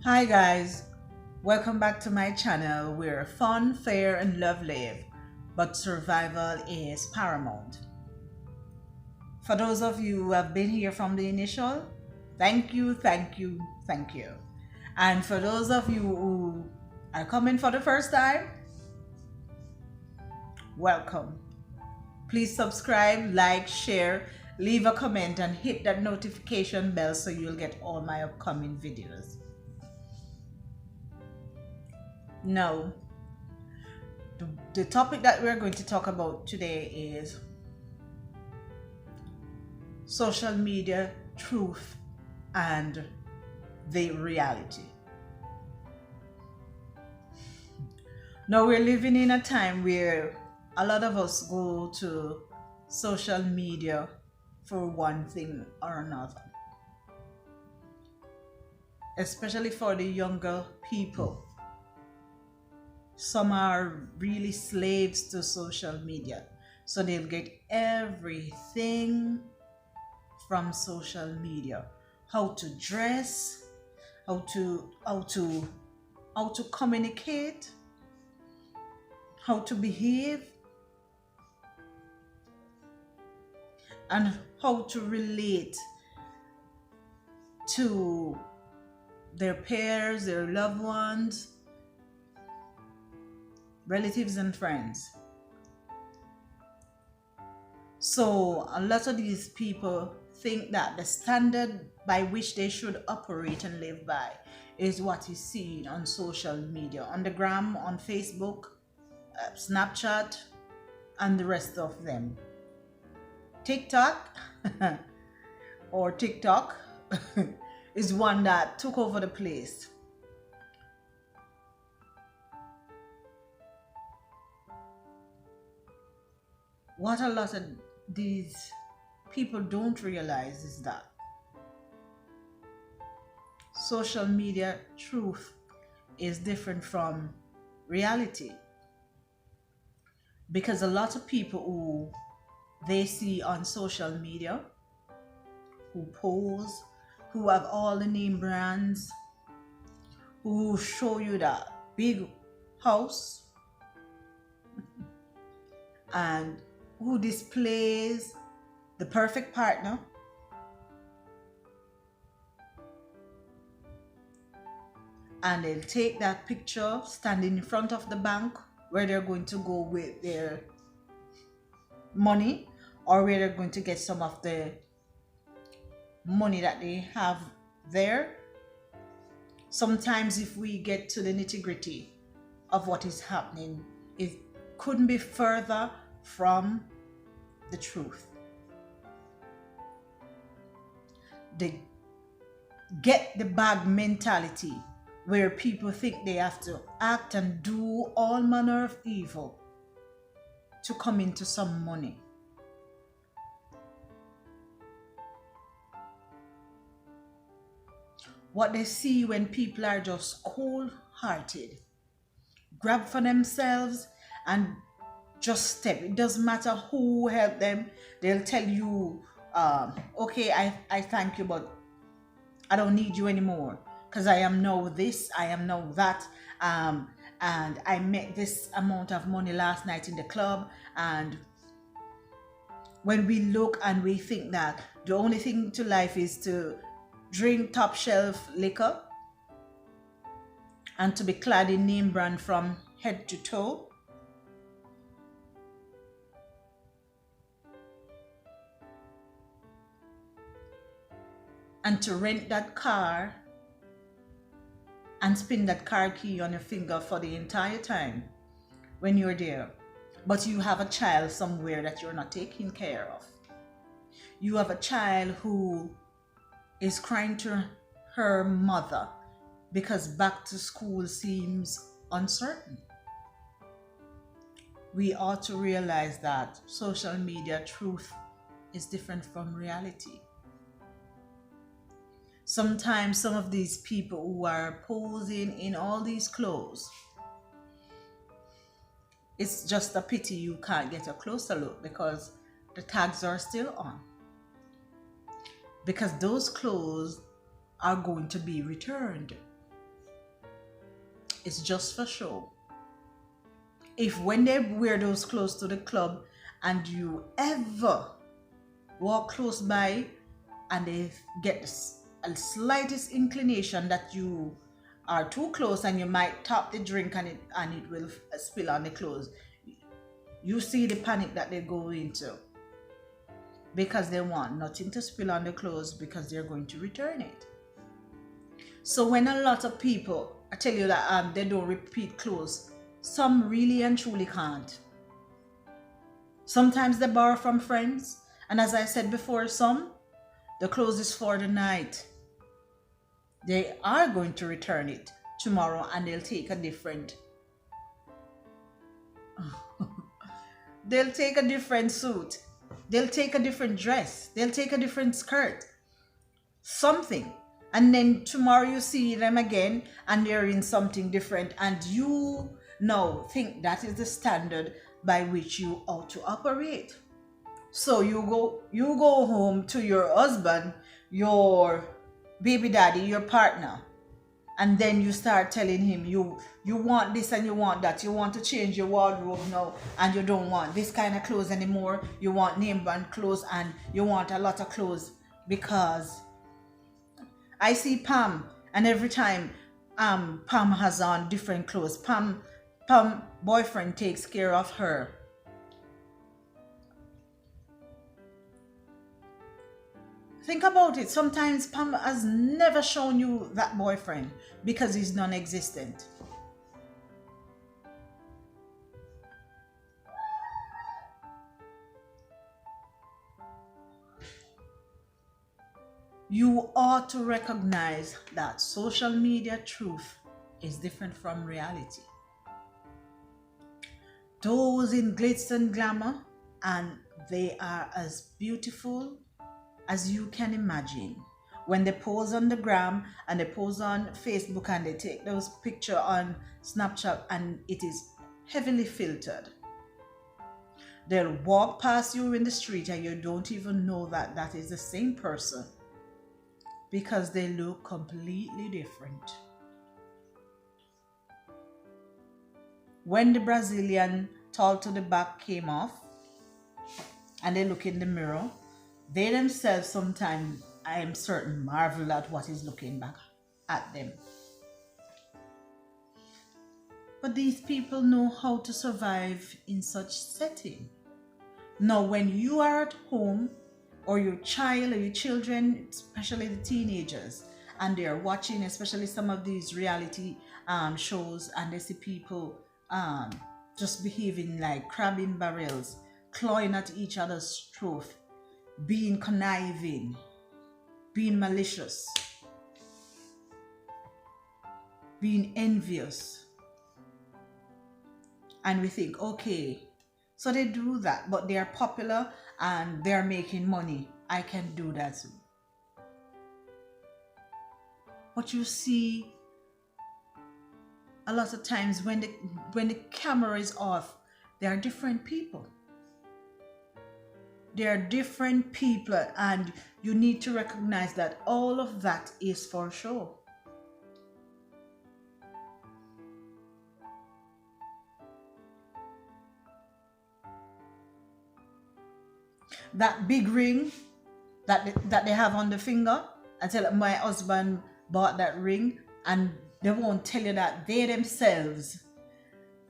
Hi guys, welcome back to my channel where fun, fair and love live, but survival is paramount. For those of you who have been here from the initial, thank you, thank you, thank you. And for those of you who are coming for the first time, welcome. Please subscribe, like, share, leave a comment and hit that notification bell so you'll get all my upcoming videos. Now, the topic that we're going to talk about today is social media truth and the reality. Now, we're living in a time where a lot of us go to social media for one thing or another, especially for the younger people. Some are really slaves to social media, so they'll get everything from social media: how to dress, how to communicate, how to behave, and how to relate to their peers, their loved ones, relatives and friends. So a lot of these people think that the standard by which they should operate and live by is what is seen on social media, on the gram, on Facebook, Snapchat, and the rest of them. TikTok or TikTok is one that took over the place. What a lot of these people don't realize is that social media truth is different from reality, because a lot of people who they see on social media, who pose, who have all the name brands, who show you that big house, and who displays the perfect partner, and they'll take that picture standing in front of the bank where they're going to go with their money, or where they're going to get some of the money that they have there. Sometimes if we get to the nitty-gritty of what is happening, it couldn't be further from the truth. The get the bag mentality, where people think they have to act and do all manner of evil to come into some money. What they see when people are just cold-hearted, grab for themselves and just step. It doesn't matter who helped them. They'll tell you, okay, I thank you, but I don't need you anymore because I am now this, I am now that, and I made this amount of money last night in the club. And when we look and we think that the only thing to life is to drink top shelf liquor and to be clad in name brand from head to toe, and to rent that car and spin that car key on your finger for the entire time when you're there, but you have a child somewhere that you're not taking care of. You have a child who is crying to her mother because back to school seems uncertain. We ought to realize that social media truth is different from reality. Sometimes some of these people who are posing in all these clothes, it's just a pity you can't get a closer look because the tags are still on. Because those clothes are going to be returned. It's just for show. If when they wear those clothes to the club and you ever walk close by and they get a slightest inclination that you are too close and you might tap the drink and it will spill on the clothes, you see the panic that they go into, because they want nothing to spill on the clothes because they're going to return it. So when a lot of people, I tell you that they don't repeat clothes, some really and truly can't. Sometimes they borrow from friends, and as I said before, the clothes is for the night. They are going to return it tomorrow and they'll take a different they'll take a different suit, they'll take a different dress, they'll take a different skirt, something, and then tomorrow you see them again and they're in something different, and you now think that is the standard by which you ought to operate. So you go home to your husband, your baby daddy, your partner, and then you start telling him you want this and you want that. You want to change your wardrobe now and you don't want this kind of clothes anymore. You want name brand clothes and you want a lot of clothes, because I see Pam, and every time Pam has on different clothes, Pam boyfriend takes care of her. Think about it. Sometimes Pam has never shown you that boyfriend because he's non-existent. You ought to recognize that social media truth is different from reality. Those in glitz and glamour, and they are as beautiful as you can imagine. When they pose on the gram and they pose on Facebook and they take those pictures on Snapchat and it is heavily filtered, they'll walk past you in the street and you don't even know that that is the same person, because they look completely different. When the Brazilian tall to the back came off and they look in the mirror, they themselves sometimes, I am certain, marvel at what is looking back at them. But these people know how to survive in such setting. Now, when you are at home, or your child or your children, especially the teenagers, and they are watching, especially some of these reality shows, and they see people just behaving like crab in barrels, clawing at each other's throat, being conniving, being malicious, being envious. And we think, okay, so they do that, but they are popular and they're making money. I can do that too. But you see, a lot of times when the camera is off, they are different people. They are different people, and you need to recognize that all of that is for show. That big ring that they have on the finger, I tell my husband bought that ring, and they won't tell you that they themselves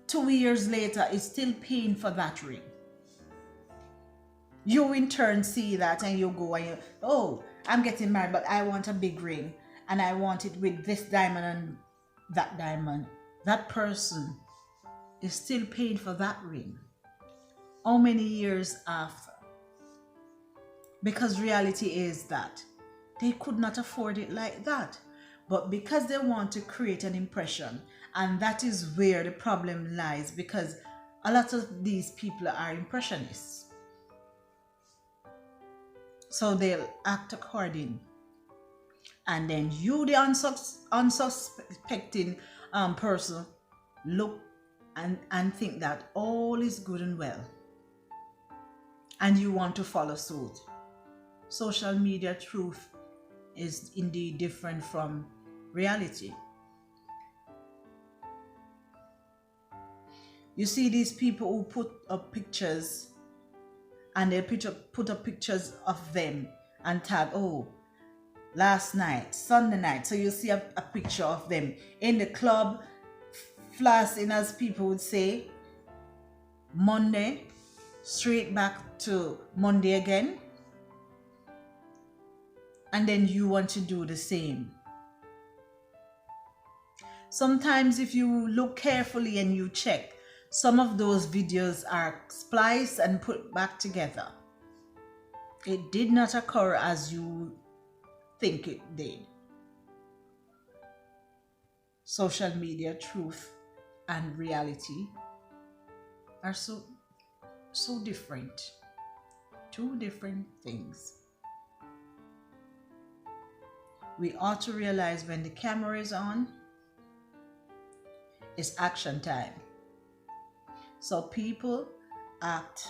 2 years later is still paying for that ring. You in turn see that and you go and you, oh, I'm getting married, but I want a big ring and I want it with this diamond and that diamond. That person is still paying for that ring. How many years after? Because reality is that they could not afford it like that. But because they want to create an impression, and that is where the problem lies, because a lot of these people are impressionists. So they'll act according. And then you, the unsuspecting person, look and think that all is good and well. And you want to follow suit. Social media truth is indeed different from reality. You see these people who put up pictures, and they put up pictures of them and tag, oh, last night, Sunday night. So you see a picture of them in the club, flossing, as people would say, Monday, straight back to Monday again. And then you want to do the same. Sometimes if you look carefully and you check, some of those videos are spliced and put back together. It did not occur as you think it did. Social media, truth and reality are so different. Two different things. We ought to realize when the camera is on, it's action time. So people act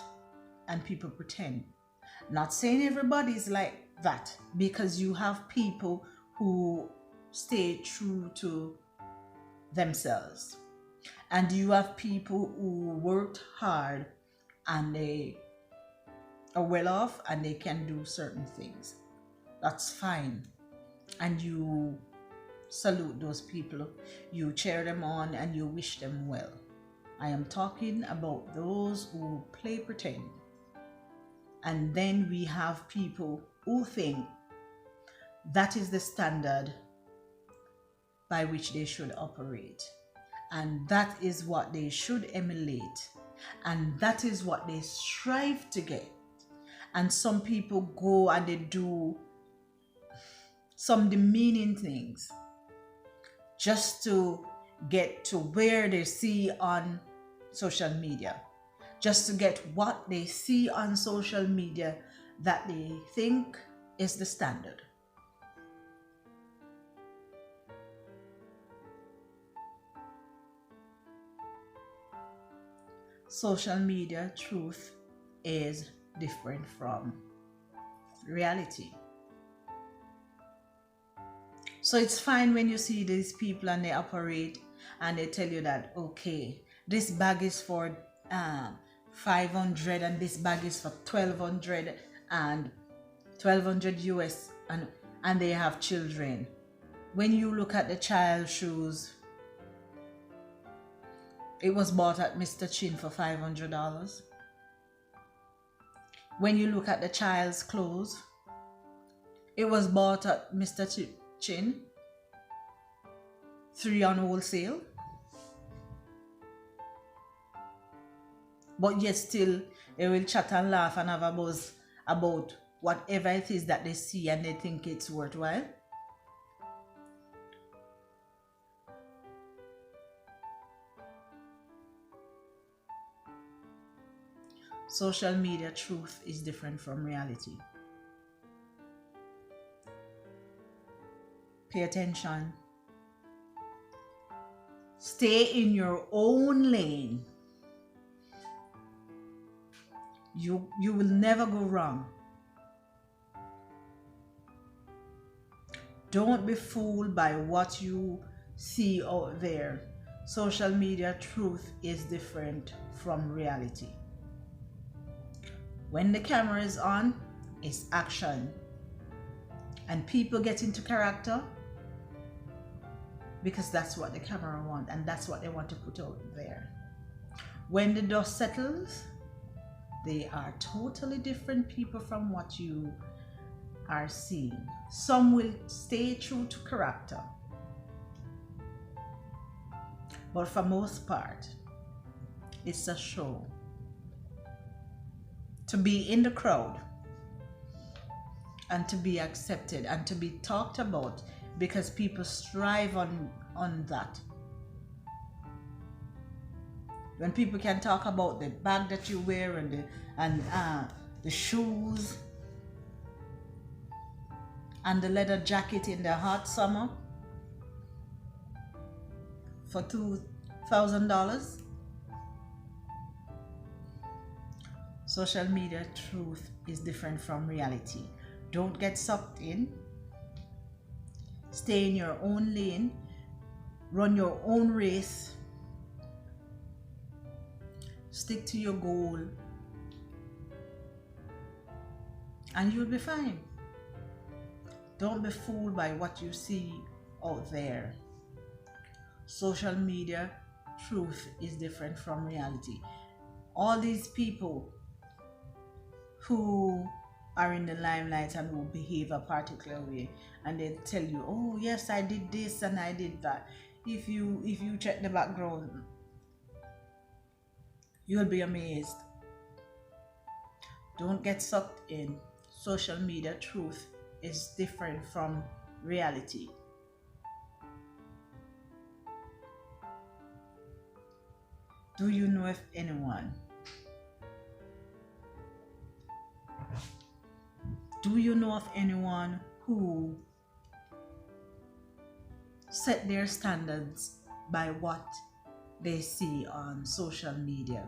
and people pretend. Not saying everybody's like that, because you have people who stay true to themselves. And you have people who worked hard and they are well off and they can do certain things. That's fine. And you salute those people, you cheer them on, and you wish them well. I am talking about those who play pretend. And then we have people who think that is the standard by which they should operate. And that is what they should emulate. And that is what they strive to get. And some people go and they do some demeaning things just to get to where they see on social media, just to get what they see on social media that they think is the standard. Social media truth is different from reality. So it's fine when you see these people and they operate and they tell you that, okay, this bag is for 500 and this bag is for 1200 and 1200 US, and they have children. When you look at the child's shoes, it was bought at Mr. Chin for $500. When you look at the child's clothes, it was bought at Mr. Chin, 3 on wholesale. But yet still, they will chat and laugh and have a buzz about whatever it is that they see and they think it's worthwhile. Social media truth is different from reality. Pay attention. Stay in your own lane. You will never go wrong. Don't be fooled by what you see out there. Social media truth is different from reality. When the camera is on, it's action. And people get into character because that's what the camera wants and that's what they want to put out there. When the dust settles, they are totally different people from what you are seeing. Some will stay true to character, but for most part, it's a show. To be in the crowd and to be accepted and to be talked about because people strive on that. When people can talk about the bag that you wear and the shoes and the leather jacket in the hot summer for $2,000. Social media truth is different from reality. Don't get sucked in. Stay in your own lane. Run your own race. Stick to your goal and you'll be fine. Don't be fooled by what you see out there. Social media truth is different from reality. All these people who are in the limelight and who behave a particular way, and they tell you, oh yes, I did this and I did that. If you check the background, you'll be amazed. Don't get sucked in. Social media truth is different from reality. Do you know of anyone? Do you know of anyone who set their standards by what they see on social media?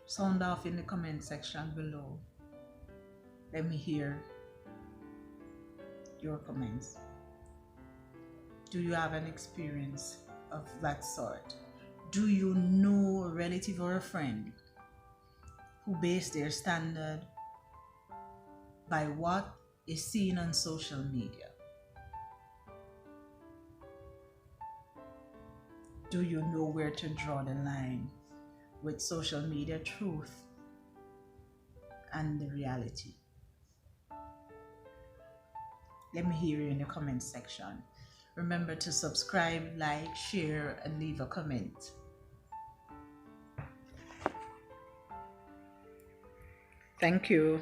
Sound off in the comment section below. Let me hear your comments. Do you have an experience of that sort? Do you know a relative or a friend who base their standard by what is seen on social media? Do you know where to draw the line with social media truth and the reality? Let me hear you in the comment section. Remember to subscribe, like, share, and leave a comment. Thank you.